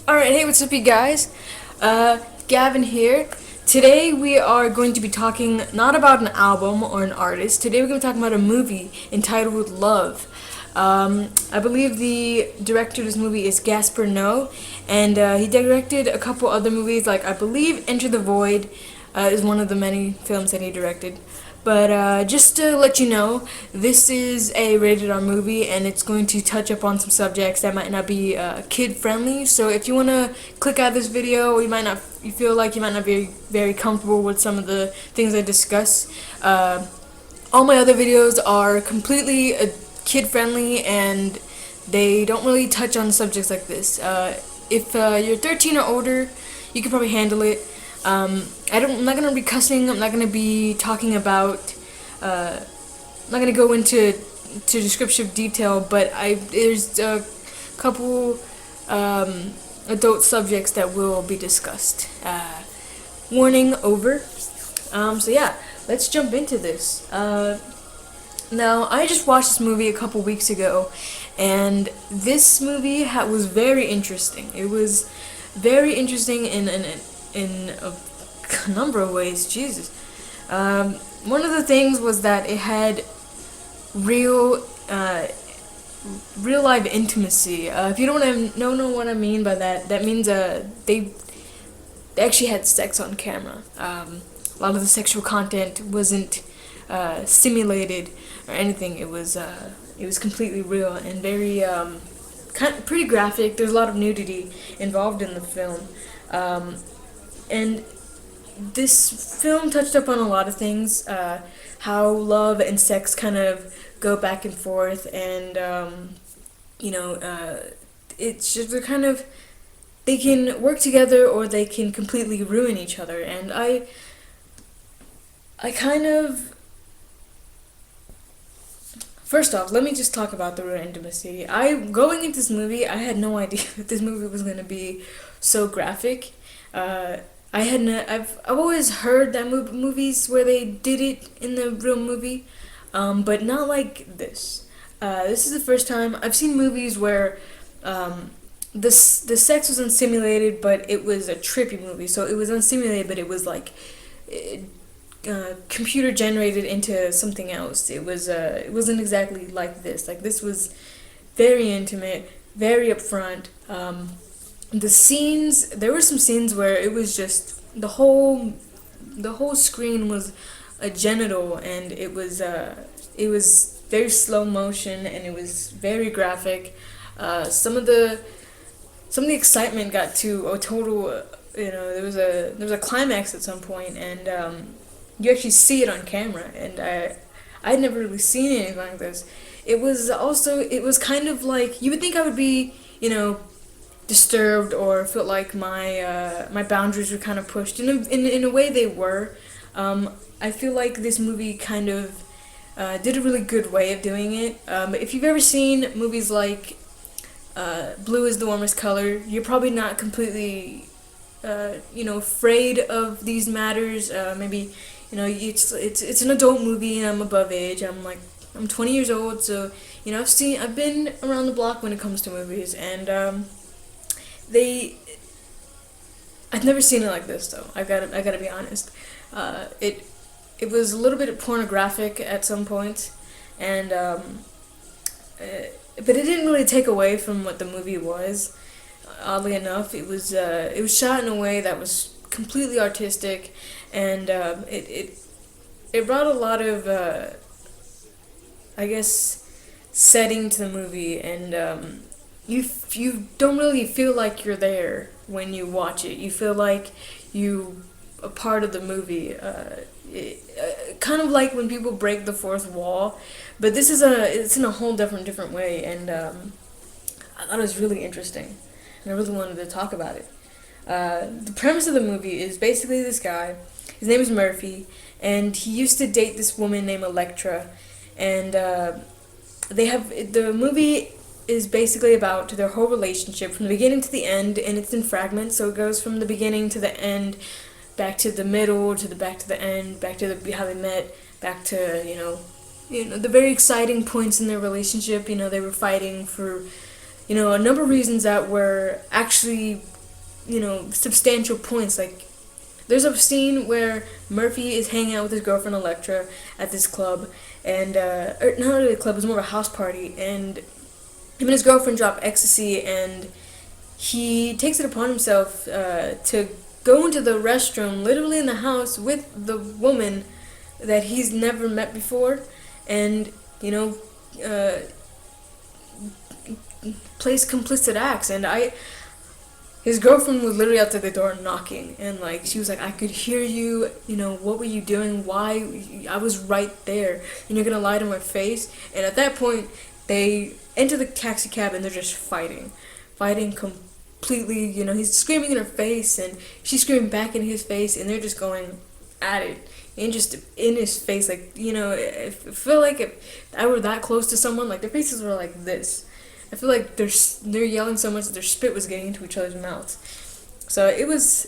Alright, hey, what's up, you guys? Gavin here. Today we are going to be talking not about an album or an artist. Today we're going to be talking about a movie entitled Love. I believe the director of this movie is Gaspar Noe, and he directed a couple other movies, like I believe Enter the Void is one of the many films that he directed. But just to let you know, this is a rated R movie, and it's going to touch up on some subjects that might not be kid friendly. So if you want to click out this video, or you feel like you might not be very comfortable with some of the things I discuss, all my other videos are completely kid friendly, and they don't really touch on subjects like this. If you're 13 or older, you can probably handle it. I'm not gonna be cussing. I'm not gonna be talking about. I'm not gonna go into descriptive detail, but there's a couple adult subjects that will be discussed. Warning over. So yeah, let's jump into this. Now, I just watched this movie a couple weeks ago, and this movie was very interesting. It was very interesting in a number of ways. Jesus. One of the things was that it had real live intimacy. If you don't know what I mean by that, that means they actually had sex on camera. A lot of the sexual content wasn't simulated or anything. It was completely real and very pretty graphic. There's a lot of nudity involved in the film. And this film touched up on a lot of things, how love and sex kind of go back and forth, and it's just they can work together or they can completely ruin each other. And I kind of, first off, let me just talk about the real intimacy. Going into this movie, I had no idea that this movie was gonna be so graphic. I've always heard that movies where they did it in the real movie, but not like this. This is the first time I've seen movies where the sex was unsimulated, but it was a trippy movie. So it was unsimulated, but it was like computer generated into something else. It wasn't exactly like this. Like, this was very intimate, very upfront. The scenes, there were some scenes where it was just the whole screen was a genital, and it was very slow motion, and it was very graphic. Some of the excitement got to a total, there was a climax at some point, and you actually see it on camera, and I'd never really seen anything like this. It was kind of like, you would think I would be, disturbed or felt like my boundaries were kind of pushed. In a way, they were. I feel like this movie kind of did a really good way of doing it. If you've ever seen movies like Blue is the Warmest Color, you're probably not completely afraid of these matters. Maybe it's an adult movie, and I'm above age. I'm 20 years old, so I've been around the block when it comes to movies, and I've never seen it like this, though. I gotta be honest. It was a little bit pornographic at some points, and but it didn't really take away from what the movie was. Oddly enough, it was shot in a way that was completely artistic, and it brought a lot of setting to the movie, and you don't really feel like you're there when you watch it. You feel like you a part of the movie. Kind of like when people break the fourth wall, but it's in a whole different way, and I thought it was really interesting, and I really wanted to talk about it. The premise of the movie is basically this guy. His name is Murphy, and he used to date this woman named Electra, and the movie is basically about their whole relationship from the beginning to the end, and it's in fragments, so it goes from the beginning to the end, back to the middle, back to the end, back to how they met, back to the very exciting points in their relationship. They were fighting for a number of reasons that were actually substantial points. Like, there's a scene where Murphy is hanging out with his girlfriend Electra at this club, and or not really a club, it was more of a house party, and him and his girlfriend drop ecstasy, and he takes it upon himself to go into the restroom, literally in the house, with the woman that he's never met before, and uh, plays complicit acts. And his girlfriend was literally outside the door knocking, and like she was like, "I could hear you. What were you doing? Why? I was right there. And you're gonna lie to my face." And at that point, they enter the taxi cab and they're just fighting completely. He's screaming in her face, and she's screaming back in his face, and they're just going at it. And just in his face, like, I feel like if I were that close to someone, like, their faces were like this. I feel like they're yelling so much that their spit was getting into each other's mouths. So it was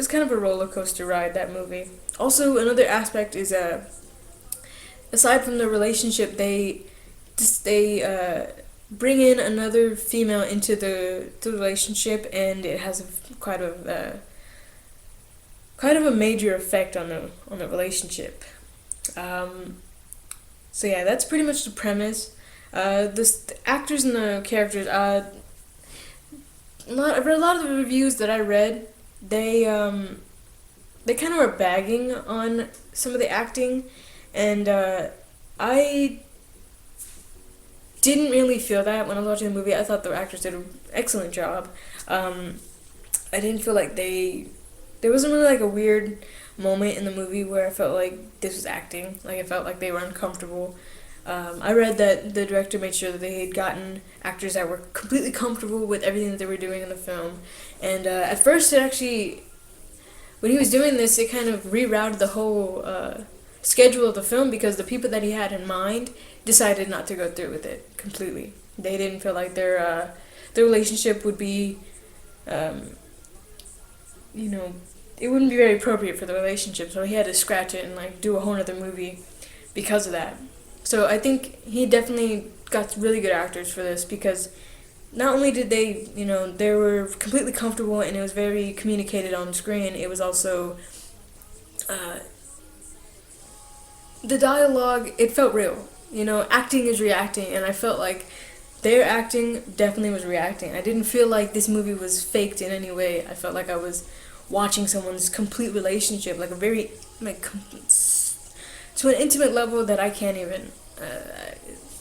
kind of a roller coaster ride, that movie. Also, another aspect is aside from the relationship, they bring in another female into the relationship, and it has quite of a major effect on the relationship. So yeah, that's pretty much the premise. The actors and the characters. I've read a lot of the reviews that I read. They kind of were bagging on some of the acting, and I didn't really feel that when I was watching the movie. I thought the actors did an excellent job. I didn't feel like there wasn't really like a weird moment in the movie where I felt like this was acting. Like, I felt like they were uncomfortable. I read that the director made sure that they had gotten actors that were completely comfortable with everything that they were doing in the film. And at first, it actually, when he was doing this, it kind of rerouted the whole schedule of the film, because the people that he had in mind decided not to go through with it completely. They didn't feel like their relationship would be, it wouldn't be very appropriate for the relationship, so he had to scratch it and like do a whole other movie because of that. So I think he definitely got really good actors for this, because not only did they, they were completely comfortable and it was very communicated on screen, it was also, the dialogue, it felt real. Acting is reacting, and I felt like their acting definitely was reacting. I didn't feel like this movie was faked in any way. I felt like I was watching someone's complete relationship, like a very, to an intimate level that I can't even,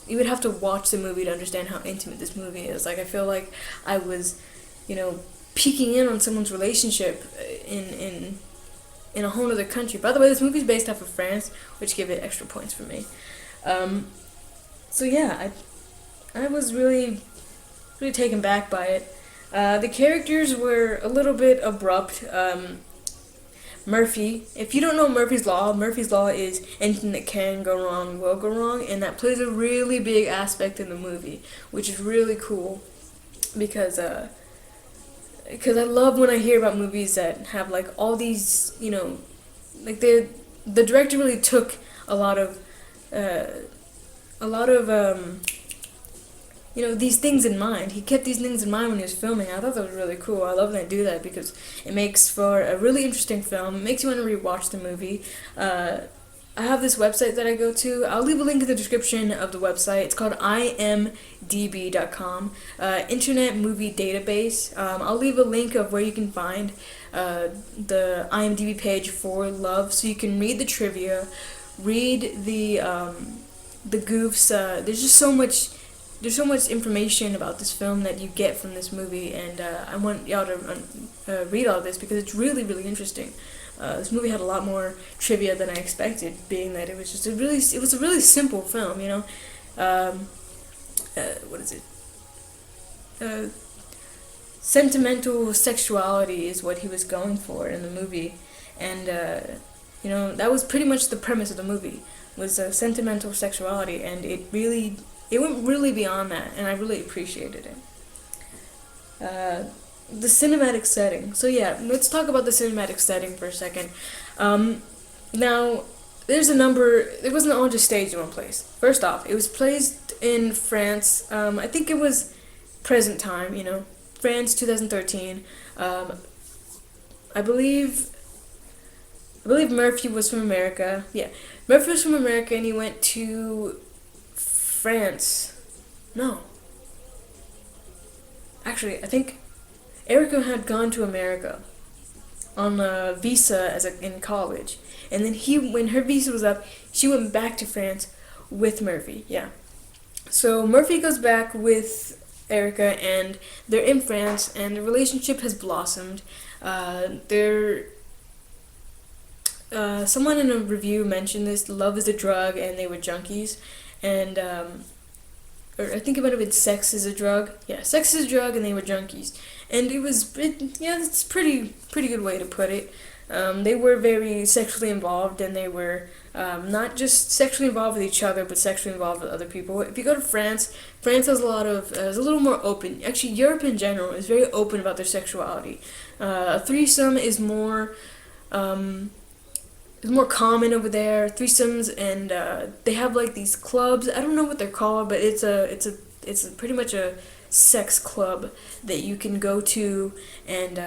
you would have to watch the movie to understand how intimate this movie is. Like, I feel like I was, peeking in on someone's relationship in a whole other country. By the way, this movie's based off of France, which give it extra points for me. So yeah, I was really taken back by it. The characters were a little bit abrupt. Murphy, if you don't know Murphy's Law is anything that can go wrong will go wrong, and that plays a really big aspect in the movie, which is really cool, because I love when I hear about movies that have like all these, like the director really took a lot of these things in mind. He kept these things in mind when he was filming. I thought that was really cool. I love when they do that, because it makes for a really interesting film. It makes you want to rewatch the movie. I have this website that I go to. I'll leave a link in the description of the website. It's called imdb.com, Internet Movie Database. I'll leave a link of where you can find the IMDb page for Love, so you can read the trivia, read the goofs. There's so much information about this film that you get from this movie, and I want y'all to read all this, because it's really, really interesting. This movie had a lot more trivia than I expected, being that it was just a really simple film, what is it? Sentimental sexuality is what he was going for in the movie, and that was pretty much the premise of the movie, was sentimental sexuality, and it went really beyond that, and I really appreciated it. The cinematic setting. So yeah, let's talk about the cinematic setting for a second. Now, there's a number. It wasn't all just staged in one place. First off, it was placed in France. I think it was present time, France 2013. I believe Murphy was from America. Yeah, Murphy was from America, and he went to France. No, actually, I think Erica had gone to America on a visa in college, and then when her visa was up, she went back to France with Murphy. Yeah, so Murphy goes back with Erica, and they're in France, and the relationship has blossomed. They're Someone in a review mentioned this: love is a drug, and they were junkies, and or I think it might have been sex is a drug. Yeah, sex is a drug, and they were junkies, and yeah, that's pretty good way to put it. They were very sexually involved, and they were not just sexually involved with each other, but sexually involved with other people. If you go to France, France has is a little more open. Actually, Europe in general is very open about their sexuality. A threesome is more. It's more common over there. Threesomes, and they have like these clubs. I don't know what they're called, but it's pretty much a sex club that you can go to, and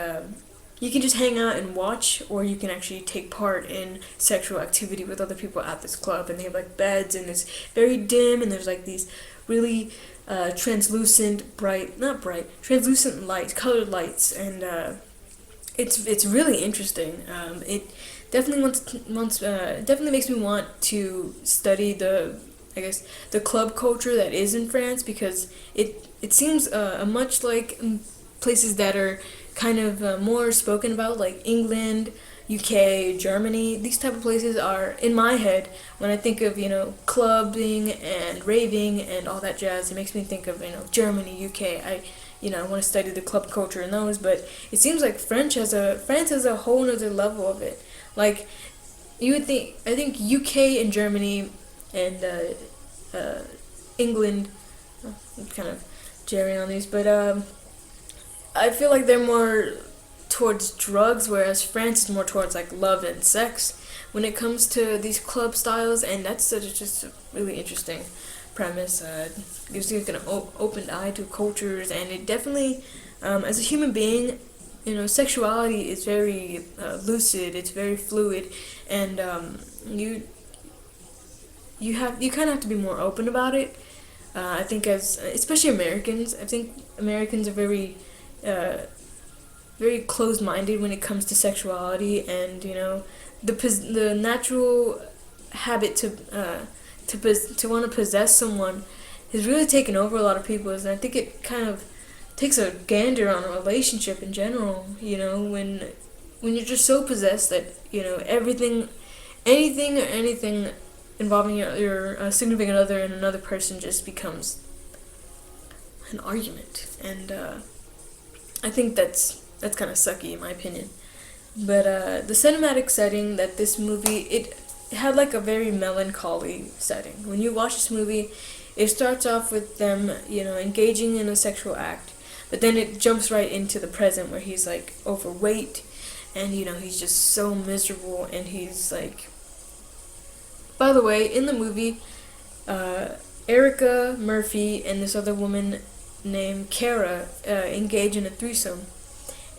you can just hang out and watch, or you can actually take part in sexual activity with other people at this club. And they have like beds, and it's very dim, and there's like these really translucent lights, colored lights, and it's really interesting. It definitely makes me want to study the club culture that is in France, because it seems much like places that are kind of more spoken about, like England, UK, Germany. These type of places are in my head when I think of clubbing and raving and all that jazz. It makes me think of Germany, UK. I want to study the club culture in those, but it seems like France has a whole other level of it. Like, I think UK and Germany and England, I'm kind of jerry on these, but I feel like they're more towards drugs, whereas France is more towards like love and sex when it comes to these club styles, and that's just a really interesting premise. Gives you an open eye to cultures, and it definitely, as a human being, sexuality is very lucid. It's very fluid, and you kind of have to be more open about it. I think especially Americans, I think Americans are very closed-minded when it comes to sexuality, and the natural habit to want to possess someone has really taken over a lot of people, and I think it kind of takes a gander on a relationship in general. When you're just so possessed that anything involving your significant other and another person just becomes an argument, and I think that's kind of sucky in my opinion. But the cinematic setting that this movie, it had like a very melancholy setting. When you watch this movie, it starts off with them, engaging in a sexual act, but then it jumps right into the present where he's like overweight, and he's just so miserable, and he's like. By the way, in the movie, Erica, Murphy, and this other woman named Kara engage in a threesome,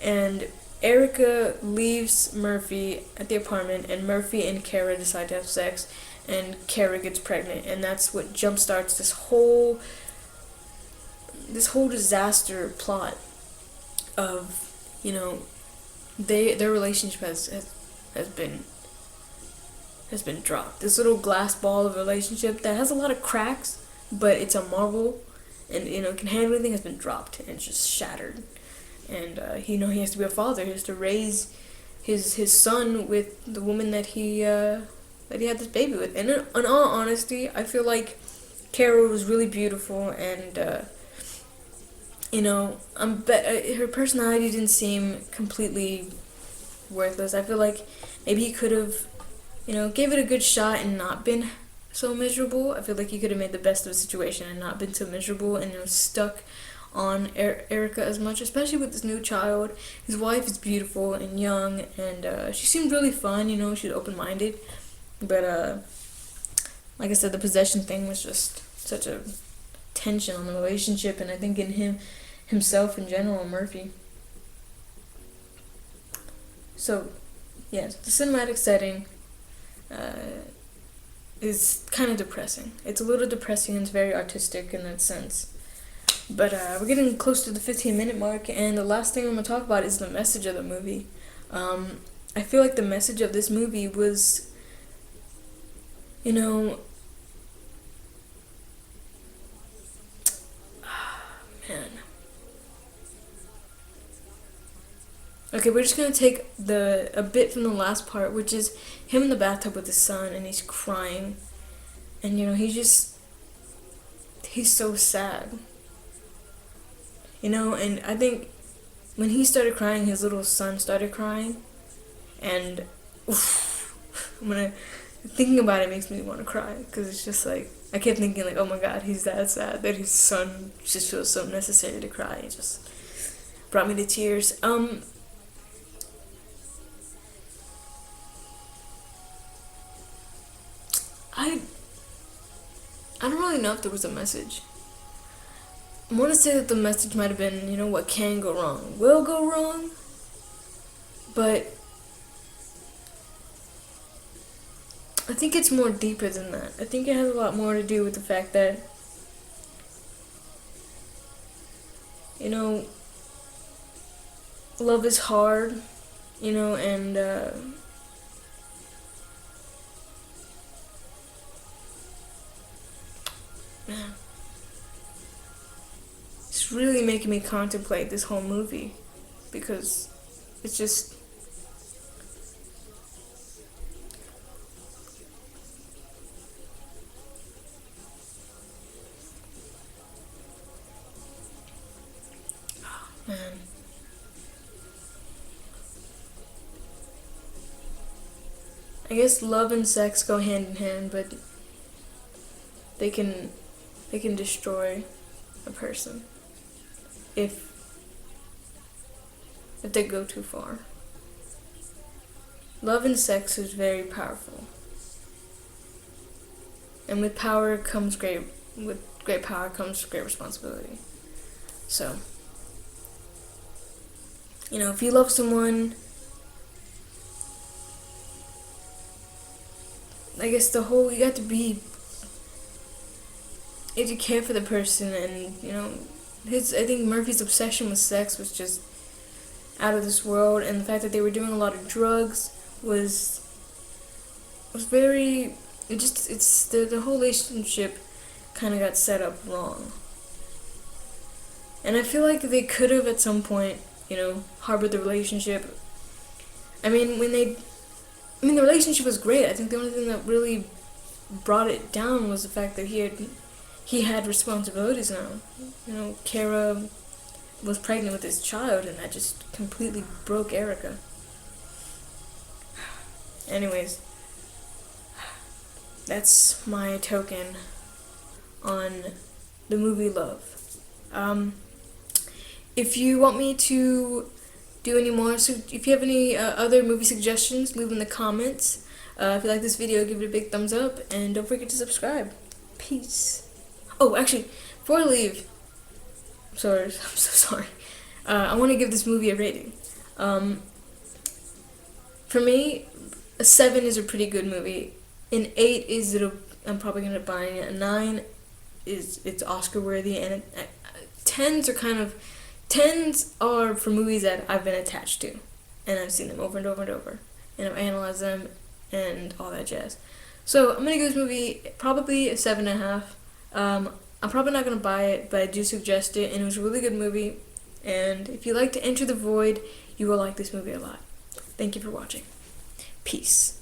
and Erica leaves Murphy at the apartment, and Murphy and Kara decide to have sex, and Kara gets pregnant, and that's what jumpstarts this whole disaster plot of their relationship has been dropped. This little glass ball of a relationship that has a lot of cracks, but it's a marble, and can handle anything, has been dropped, and it's just shattered. And he has to be a father. He has to raise his son with the woman that he had this baby with. And in all honesty, I feel like Carol was really beautiful, and her personality didn't seem completely worthless. I feel like maybe he could have, gave it a good shot and not been so miserable. I feel like he could have made the best of the situation and not been so miserable and stuck on Erica as much, especially with this new child. His wife is beautiful and young, and she seemed really fun. She's open-minded, but like I said, the possession thing was just such a tension on the relationship, and I think in himself in general, Murphy. So, yes, the cinematic setting is kind of depressing. It's a little depressing and it's very artistic in that sense. But we're getting close to the 15-minute mark, and the last thing I'm going to talk about is the message of the movie. I feel like the message of this movie was, you know, man. Okay, we're just gonna take a bit from the last part, which is him in the bathtub with his son, and he's crying, and he's so sad, and I think when he started crying, his little son started crying, and oof, thinking about it makes me want to cry, because it's just like, I kept thinking like, oh my god, he's that sad that his son just feels so necessary to cry. It just brought me to tears. I don't really know if there was a message. I want to say that the message might have been, what can go wrong will go wrong, but I think it's more deeper than that. I think it has a lot more to do with the fact that, love is hard, and man, it's really making me contemplate this whole movie, because it's just, man. I guess love and sex go hand in hand, but they can destroy a person if they go too far. Love and sex is very powerful, and with great power comes great responsibility. So, if you love someone, I guess you got to be, you have to care for the person, and I think Murphy's obsession with sex was just out of this world, and the fact that they were doing a lot of drugs was very, the whole relationship kind of got set up wrong. And I feel like they could have at some point, harbored the relationship. The relationship was great. I think the only thing that really brought it down was the fact that he had responsibilities now. Kara was pregnant with his child, and that just completely broke Erica. Anyways, that's my token on the movie Love. If you want me to do any more, so if you have any other movie suggestions, leave them in the comments. If you like this video, give it a big thumbs up, and don't forget to subscribe. Peace. Oh, actually, before I leave, I'm so sorry. I want to give this movie a rating. For me, a 7 is a pretty good movie. An 8 is I'm probably gonna buy it. A 9 it's Oscar worthy, and 10s are for movies that I've been attached to, and I've seen them over and over and over, and I've analyzed them and all that jazz. So I'm gonna give this movie probably a 7.5. I'm probably not gonna buy it, but I do suggest it, and it was a really good movie. And if you like to Enter the Void, you will like this movie a lot. Thank you for watching. Peace.